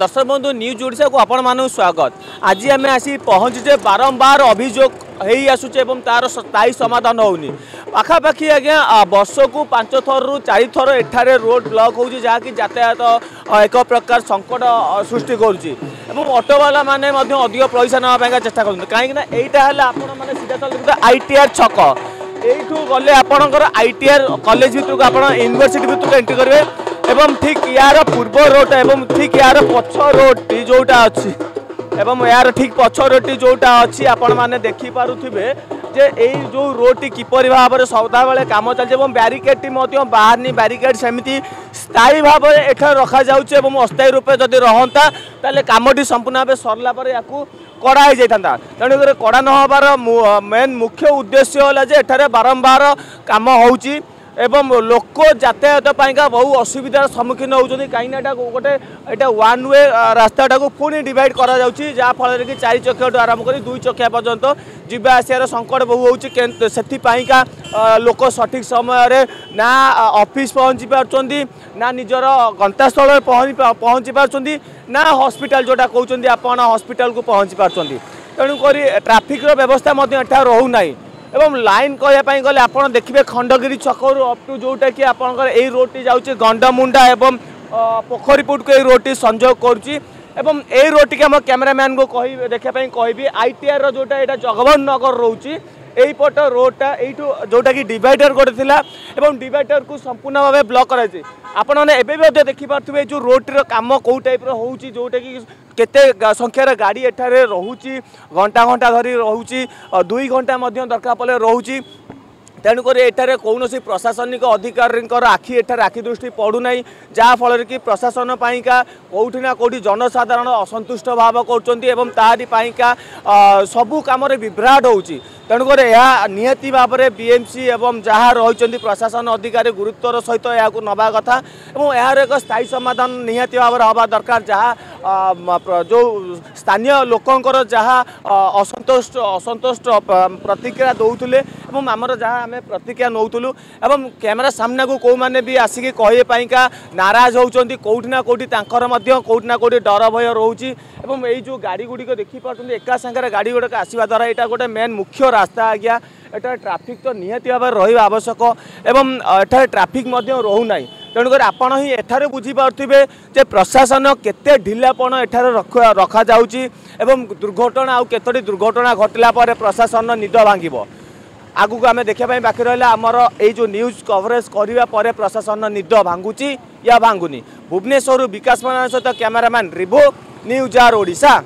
दर्शक बंधु न्यूज ओडिशा को आपण मानक स्वागत। आज आम आसी पहुँचे बारंबार अभियोग हो आसुचे तार स्थायी समाधान होनी पाखापाखि आज्ञा वर्ष को 5 थर रु 4 थर एठारे रोड ब्लॉक हो जहाँकि यातायात एक प्रकार संकट सृष्टि करुच्ची ऑटोवाला माने अधिक पैसा नापा चेष्टा कर कहीं आपने सीधा चलते आईटीआर छक यू गले आपंकर आईटीआर कॉलेज भितर को आप यूनिवर्सिटी भितर को एंट्री करेंगे एवं ठीक यार पूर्व रोड एवं ठीक यार पछ रोड जोटा अच्छी एवं यार ठीक पछ रोड जोटा अच्छी आपण मैंने देखिपे जे यही जो रोड किपर भाव में सदा बेले कम चलती ब्यारिकेड बाहर ब्यारिकेड सेमती स्थायी भाव में एठार रखा जाउछि एवं अस्थायी रूपे जदि रहंता ताले कामटी संपूर्ण भाव सरला पर याकू कड़ा हो जाता तेणुक कड़ा नहबार मेन मुख्य उद्देश्य है जे एठारे बारंबार काम होउछि एवं लोक यातायात पाइका बहु असुविधार सम्मुखीन होती कहीं गोटे यहाँ वन वे रास्ता को पुणी डिवाइड करा जाउछि जहाँफल कि 4 चकिया आरंभ कर 2 चकिया पर्यंत जीवा आसार संकट बहु होपाइका लोक सठिक समय ना ऑफिस पहुँची पार्टी ना निजर गंतस्थल पहुँची पार्टी ना हॉस्पिटल जोटा कहते आप हॉस्पिटल को पहुँची पार्टी तेणुक ट्राफिक व्यवस्था रोना एवं लाइन कहवाई गले आप देखिए खंडगिरी छकरू अप टू जोटा कि आपंकर यही रोडटी जाऊँगी गंडमुंडा एवं पोखरीपुट को यही रोडटी संजोग करुच्ची एवं यही रोडटी के आम कैमेरामैन को कह देखापी कहि आईटीआर जोटा यहाँ जगबंध नगर रोचे यही पट रोडटा यू जोटा कि डिवाइडर गोटे थिला एवं डिवाइडर को संपूर्ण भाव ब्लॉक कराई आपने देखिपे जो रोडर काम कौ टाइप रोचे जोटा कि केते संख्यार गाड़ी एठारे रोचे घंटा घंटा धरी रोचे 2 घंटा दरकार पड़े रोचे तेणुक एठारे कौन प्रशासनिक अधिकारी आखि एठारे आखि दृष्टि पड़ूना जहाँफल कि प्रशासन पाइका कौटी ना कौटी जनसाधारण असंतुष्ट भाव कर सबू कम विभ्राट होची तेणुक यह निहती भाव में बीएमसी एवं जहाँ रही प्रशासन अधिकारी गुरुत्वर सहित यह नवा कथा और यार एक स्थायी समाधान निहती भाव में हवा दरकार जहाँ जो स्थानीय लोकंकर जहाँ असंतोष प्रतिक्रिया दौले आमर जहाँ आम प्रतिक्रिया नौलु एवं कैमेरा सामना को कौ मैंने भी आसिक कहेपाइका नाराज होती कौटी ना कौटी कौटी ना कौटी डर भय रोचे एवं यही जो गाड़ी गुड़िक देखिपे एका सागर गाड़ी गुड़ाक आसवा द्वारा यहाँ गोटे मेन मुख्य रास्ता आज्ञा एटा ट्राफिक तो निहती भाव में रहा आवश्यक एवं एठार ट्राफिक रोना तेणुक आपण ही एठारे बुझीपारे जे प्रशासन केते ढिलापण एठारे रखा जाउची एवं दुर्घटना आउ केतोटी दुर्घटना घटला पर प्रशासन निद भांगिबो आगु को आम देखा बाकी रहा आमर जो न्यूज कवरेज करने पर प्रशासन निद भांगुची या भांगुनी भुवनेश्वर विकास मान सहित कैमेरामैन रिभो न्यूज आर ओडिशा।